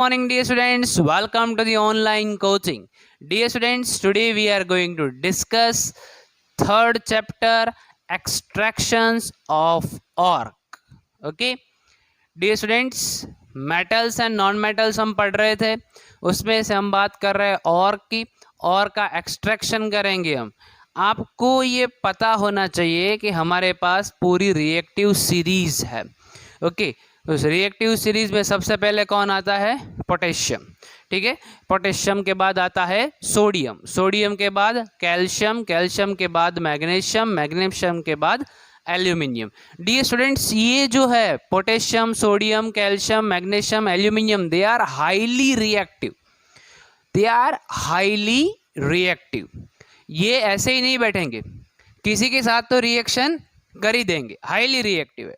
Morning, dear students. Welcome to the online coaching. Dear students, today we are going to discuss third chapter, extractions of ORC. Okay, dear students, metals and non metals हम पढ़ रहे थे, उसमें से हम बात कर रहे हैं ऑर्क की। ऑर्क का एक्सट्रैक्शन करेंगे हम। आपको ये पता होना चाहिए कि हमारे पास पूरी रिएक्टिव सीरीज है। ओके, उस रिएक्टिव सीरीज में सबसे पहले कौन आता है? पोटेशियम। ठीक है, पोटेशियम के बाद आता है सोडियम, सोडियम के बाद कैल्शियम, कैल्शियम के बाद मैग्नीशियम, मैग्नीशियम के बाद एल्यूमिनियम। डियर स्टूडेंट्स, ये जो है potassium, sodium, calcium, magnesium, aluminium, they are highly reactive. They are highly reactive. ये ऐसे ही नहीं बैठेंगे, किसी के साथ तो रिएक्शन कर ही देंगे। हाईली रिएक्टिव है।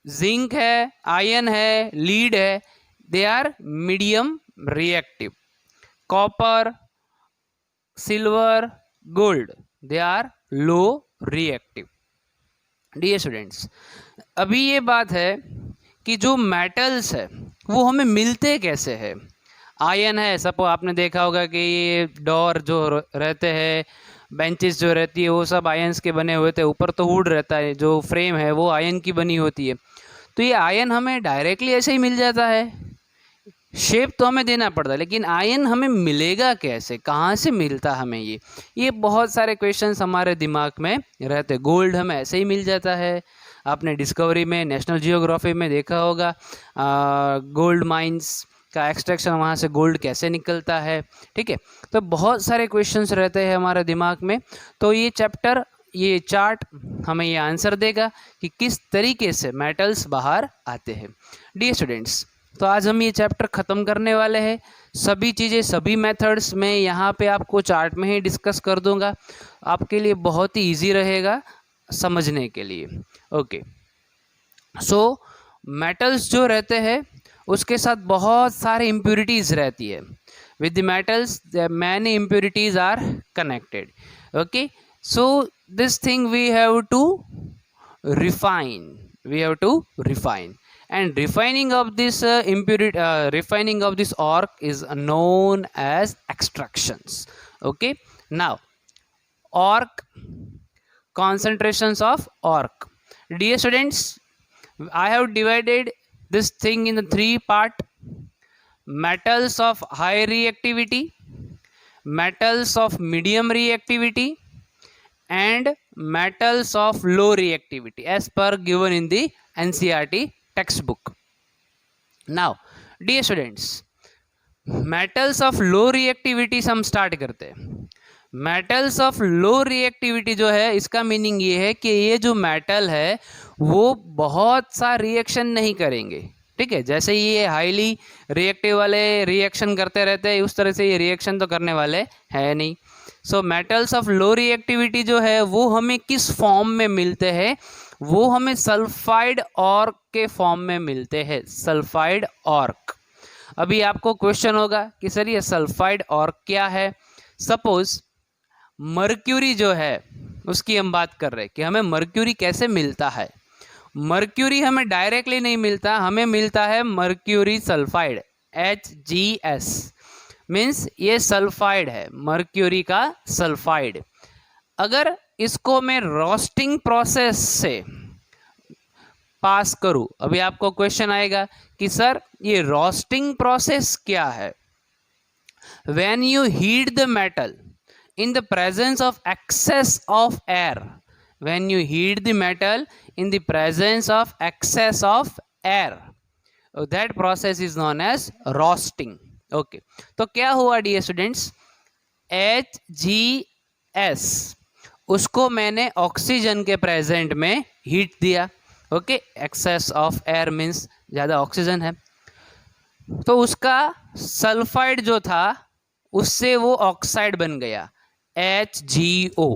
जिंक है, आयरन है, लीड है, they are medium reactive. Copper, silver, gold, they are low reactive. Dear students, अभी ये बात है कि जो मेटल्स है वो हमें मिलते कैसे हैं। आयन है, सपोज आपने देखा होगा कि ये डोर जो रहते हैं, बेंचेस जो रहती है, वो सब आयन्स के बने हुए थे। ऊपर तो हुड रहता है, जो फ्रेम है वो आयन की बनी होती है। तो ये आयन हमें डायरेक्टली ऐसे ही मिल जाता है, शेप तो हमें देना पड़ता है, लेकिन आयन हमें मिलेगा कैसे, कहाँ से मिलता हमें? ये बहुत सारे क्वेश्चंस हमारे दिमाग में रहते। गोल्ड हमें ऐसे ही मिल जाता है। आपने डिस्कवरी में, नेशनल जियोग्राफी में देखा होगा गोल्ड माइंस का एक्सट्रैक्शन, वहाँ से गोल्ड कैसे निकलता है। ठीक है, तो बहुत सारे क्वेश्चंस रहते हैं हमारे दिमाग में। तो ये चैप्टर, ये चार्ट हमें ये आंसर देगा कि किस तरीके से मेटल्स बाहर आते हैं। डियर स्टूडेंट्स, तो आज हम ये चैप्टर ख़त्म करने वाले हैं। सभी चीज़ें, सभी मेथड्स मैं यहाँ पे आपको चार्ट में ही डिस्कस कर दूँगा। आपके लिए बहुत ही ईजी रहेगा समझने के लिए। ओके, सो मेटल्स जो रहते हैं उसके साथ बहुत सारे इम्प्योरिटीज़ रहती है। With the metals many impurities are connected. Okay, so this thing we have to refine, and refining of this refining of this ORC is known as extractions. Okay, now ORC, concentrations of ORC. Dear students, I have divided this thing in the three part: metals of high reactivity, metals of medium reactivity, and metals of low reactivity as per given in the NCERT textbook. Now dear students, metals of low reactivity से हम start करते हैं। Metals of low reactivity जो है, इसका meaning ये है कि ये जो मेटल है वो बहुत सा रिएक्शन नहीं करेंगे। ठीक है, जैसे ये हाईली रिएक्टिव वाले रिएक्शन करते रहते हैं, उस तरह से ये रिएक्शन तो करने वाले है नहीं। So metals of low reactivity जो है वो हमें किस फॉर्म में मिलते हैं? वो हमें सल्फाइड ऑर्क के फॉर्म में मिलते हैं, सल्फाइड ऑर्क। अभी आपको क्वेश्चन होगा कि सर ये सल्फाइड ऑर्क क्या है। सपोज मर्क्यूरी जो है उसकी हम बात कर रहे हैं कि हमें मर्क्यूरी कैसे मिलता है। मर्क्यूरी हमें डायरेक्टली नहीं मिलता, हमें मिलता है मर्क्यूरी सल्फाइड, HgS। मीन्स ये सल्फाइड है, मर्क्यूरी का सल्फाइड। अगर इसको मैं रोस्टिंग प्रोसेस से पास करूं, अभी आपको क्वेश्चन आएगा कि सर ये रोस्टिंग प्रोसेस क्या है। When you heat the metal in the presence of excess of air, when you heat the metal in the presence of excess of air, that process is known as roasting. Okay, तो क्या हुआ dear students, HgS उसको मैंने oxygen के present में heat दिया। Okay, excess of air means ज़्यादा oxygen है, तो उसका सल्फाइड जो था उससे वो ऑक्साइड बन गया, HgO।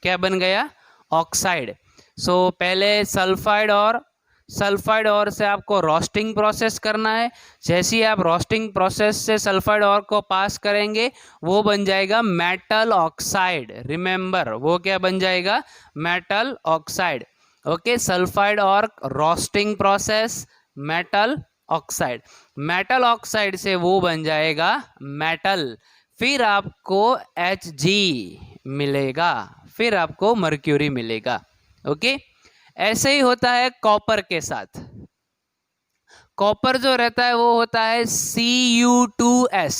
क्या बन गया? ऑक्साइड। सो पहले सल्फाइड और से आपको रोस्टिंग प्रोसेस करना है। जैसे ही आप रोस्टिंग प्रोसेस से सल्फाइड और को पास करेंगे वो बन जाएगा मेटल ऑक्साइड। रिमेंबर, वो क्या बन जाएगा? Metal oxide. ओके, सल्फाइड और roasting process, metal oxide, metal oxide से वो बन जाएगा मेटल, फिर आपको Hg मिलेगा, फिर आपको मर्क्यूरी मिलेगा। ओके, ऐसे ही होता है कॉपर के साथ। कॉपर जो रहता है वो होता है Cu2s।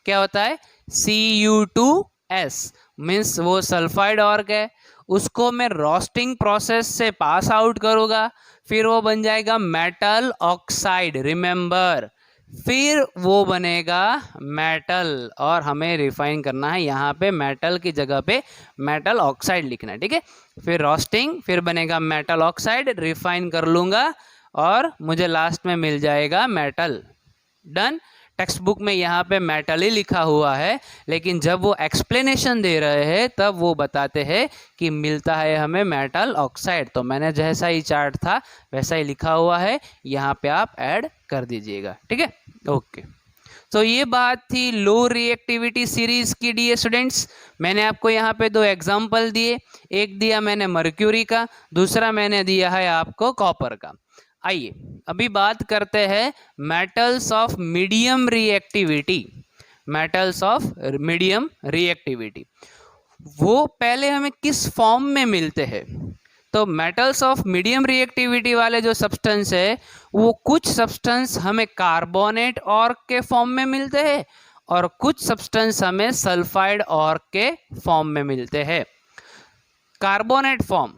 क्या होता है? Cu2s मीन्स वो सल्फाइड ऑर्क है, उसको मैं रोस्टिंग प्रोसेस से पास आउट करूँगा, फिर वो बन जाएगा मेटल ऑक्साइड, रिमेंबर, फिर वो बनेगा मेटल, और हमें रिफाइन करना है, यहाँ पे मेटल की जगह पे मेटल ऑक्साइड लिखना है, ठीक है। फिर रोस्टिंग, फिर बनेगा मेटल ऑक्साइड, रिफाइन कर लूँगा और मुझे लास्ट में मिल जाएगा मेटल। डन। टेक्स्ट बुक में यहाँ पे मेटल ही लिखा हुआ है, लेकिन जब वो एक्सप्लेनेशन दे रहे हैं तब वो बताते हैं कि मिलता है हमें मेटल ऑक्साइड। तो मैंने जैसा ही चार्ट था वैसा ही लिखा हुआ है, यहाँ पे आप ऐड कर दीजिएगा, ठीक है। ओके, तो ये बात थी लो रिएक्टिविटी सीरीज की डियर स्टूडेंट्स। मैंने आपको यहाँ पे 2 एग्जाम्पल दिए, एक दिया मैंने मर्क्यूरी का, दूसरा मैंने दिया है आपको कॉपर का। आइए अभी बात करते हैं metals of medium reactivity. Metals of medium reactivity वो पहले हमें किस फॉर्म में मिलते हैं? तो मेटल्स ऑफ मीडियम रिएक्टिविटी वाले जो सब्सटेंस है वो कुछ सब्सटेंस हमें कार्बोनेट ऑर्क के फॉर्म में मिलते हैं और कुछ सब्सटेंस हमें सल्फाइड ऑर्क के फॉर्म में मिलते हैं। कार्बोनेट फॉर्म,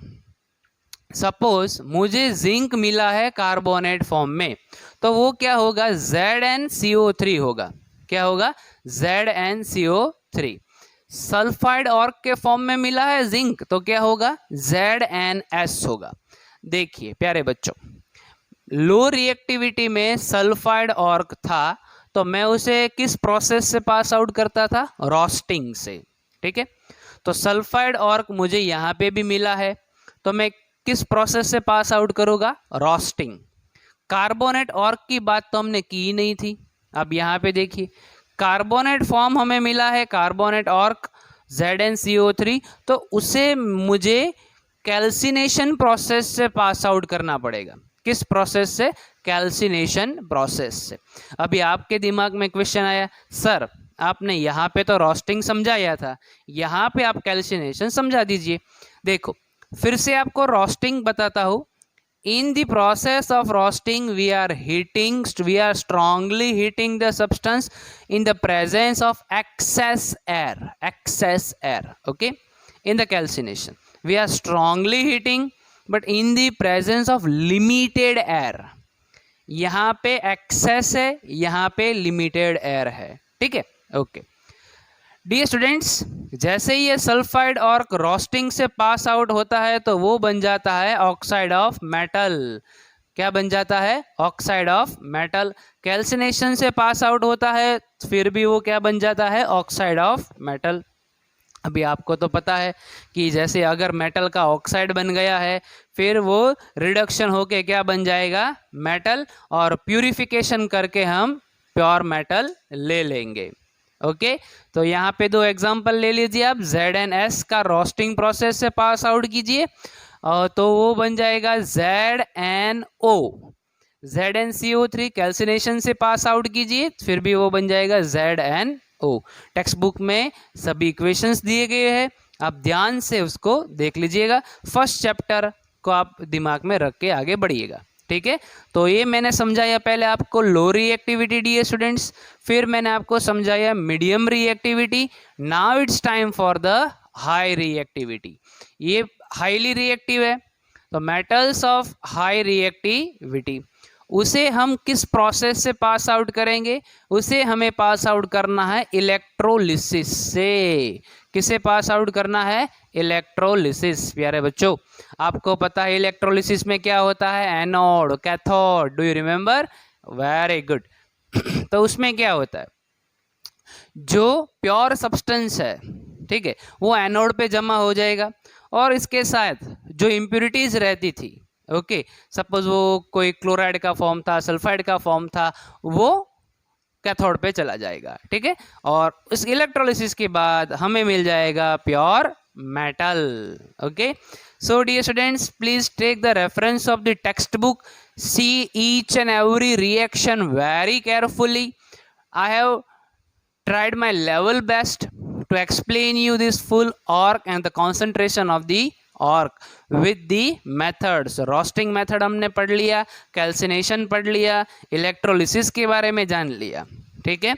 सपोज मुझे जिंक मिला है कार्बोनेट फॉर्म में, तो वो क्या होगा? ZnCO3 होगा। क्या होगा? ZnCO3। सल्फाइड ऑर्क के फॉर्म में मिला है जिंक, तो क्या होगा? ZnS होगा। देखिए प्यारे बच्चों, लो रिएक्टिविटी में सल्फाइड ऑर्क था तो मैं उसे किस प्रोसेस से पास आउट करता था? रोस्टिंग से, ठीक है। तो सल्फाइड ऑर्क मुझे यहाँ पे भी मिला है, तो मैं किस प्रोसेस से पास आउट करूँगा? रोस्टिंग। कार्बोनेट ऑर्क की बात तो हमने की ही नहीं थी। अब यहाँ पे देखिए, कार्बोनेट फॉर्म हमें मिला है, कार्बोनेट ऑर्क ZnCO3, तो उसे मुझे कैल्सिनेशन प्रोसेस से पास आउट करना पड़ेगा। किस प्रोसेस से? कैल्सिनेशन प्रोसेस से। अभी आपके दिमाग में क्वेश्चन आया, सर आपने यहाँ पे तो रोस्टिंग समझाया था, यहाँ पे आप कैल्सिनेशन समझा दीजिए। देखो फिर से आपको रोस्टिंग बताता हूँ। In the process of roasting, we are strongly heating the substance in the presence of excess air, okay. In the calcination, we are strongly heating, but in the presence of limited air. यहाँ पे excess है, यहाँ पे limited air है, ठीक है, okay. Dear students, जैसे ही ये सल्फाइड ऑर्क रोस्टिंग से पास आउट होता है तो वो बन जाता है ऑक्साइड ऑफ मेटल। क्या बन जाता है? Oxide of metal. कैल्सिनेशन से पास आउट होता है फिर भी वो क्या बन जाता है? Oxide of metal. अभी आपको तो पता है कि जैसे अगर मेटल का ऑक्साइड बन गया है फिर वो रिडक्शन होके क्या बन जाएगा? मेटल, और प्यूरिफिकेशन करके हम प्योर मेटल ले लेंगे। ओके, तो यहाँ पे 2 एग्जांपल ले लीजिए आप। ZnS का रोस्टिंग प्रोसेस से पास आउट कीजिए तो वो बन जाएगा ZnO। ZnCO3 कैल्सिनेशन से पास आउट कीजिए फिर भी वो बन जाएगा ZnO। टेक्स्ट बुक में सभी इक्वेशंस दिए गए हैं, आप ध्यान से उसको देख लीजिएगा। फर्स्ट चैप्टर को आप दिमाग में रख के आगे बढ़िएगा, ठीक है। तो ये मैंने समझाया पहले आपको लो रिएक्टिविटी डियर स्टूडेंट्स, फिर मैंने आपको समझाया medium reactivity. Now it's time for the high reactivity. ये हाईली रिएक्टिव है, तो मेटल्स ऑफ हाई रिएक्टिविटी उसे हम किस प्रोसेस से पास आउट करेंगे? उसे हमें पास आउट करना है इलेक्ट्रोलिसिस से। किसे पास आउट करना है? इलेक्ट्रोलिसिस। प्यारे बच्चों, आपको पता है इलेक्ट्रोलिसिस में क्या होता है? Anode, cathode, do you remember? Very good. तो उसमें क्या होता है? जो प्योर सब्सटेंस है, ठीक है, वो एनोड पे जमा हो जाएगा और इसके साथ जो इम्प्यूरिटीज रहती थी, ओके, सपोज वो कोई क्लोराइड का फॉर्म था, सल्फाइड का फॉर्म था, वो कैथोड पे चला जाएगा, ठीक है। और इस इलेक्ट्रोलिसिस के बाद हमें मिल जाएगा pure metal. Okay, so dear students, please take the reference of the textbook, see each and every reaction very carefully. I have tried my level best to explain you this full arc and the concentration of the arc with the methods. Roasting method हमने पढ़ लिया, calcination पढ़ लिया, electrolysis के बारे में जान लिया. ठीक है.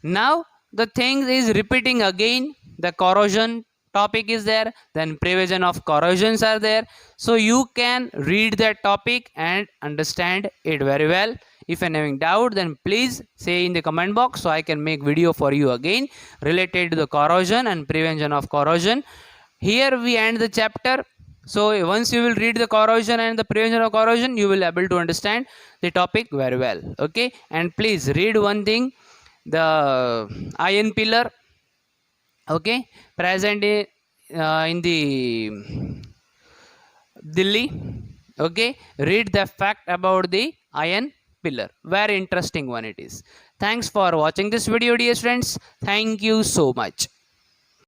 Now the thing is repeating again. The corrosion topic is there, then prevention of corrosions are there, so you can read that topic and understand it very well. If you're having doubt, then please say in the comment box so I can make video for you again related to the corrosion and prevention of corrosion. Here we end the chapter. So once you will read the corrosion and the prevention of corrosion, you will be able to understand the topic very well. Okay, and please read one thing, the iron pillar, okay, present in the Delhi. Okay, read the fact about the iron pillar, very interesting one it is. Thanks for watching this video, dear friends. Thank you so much.